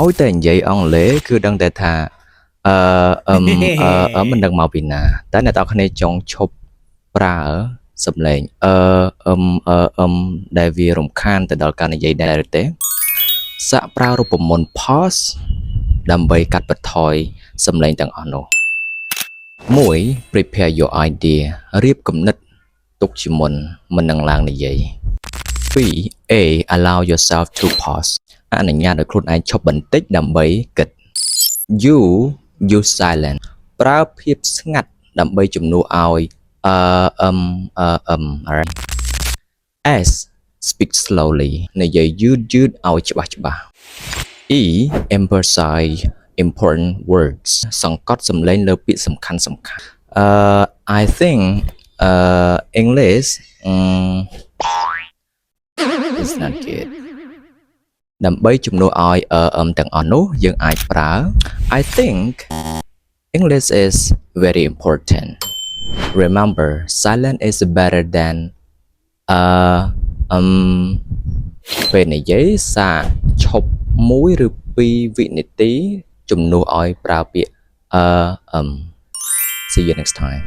ឲ្យតែនិយាយអង់គ្លេសគឺដឹងតែថាមិនដឹងមកពីណាតែអ្នកនរគ្នាចង់ឈប់ប្រើសំឡេងដែលវារំខានទៅដល់ការនិយាយដែរទេសាកប្រើរូបមន្ត pause ដើម្បីកាត់បន្ថយសំឡេងទាំងអស់នោះ1 prepare your idea រៀបគំនិតទុកជាមុនមិននឹងឡើងនិយាយ2 A allow yourself to pause អនុញ្ញាតឲ្យខ្លួនឯងឈប់បន្តិចដើម្បីគិត U use silence ប្រើភាពស្ងាត់ដើម្បីជំនួសឲ្យalright S speak slowly និយាយយឺតៗឲ្យច្បាស់E emphasize important words សង្កត់សំឡេងលើពាក្យសំខាន់I think English is not good ដើម្បីជំនួសឲ្យទាំងអស់នោះយើងអាចប្រើ I think English is very important remember silence is better than ពេលនិយាយសាកឈប់1 ឬ 2 វិនាទីជំនួសឲ្យប្រើពាក្យsee you next time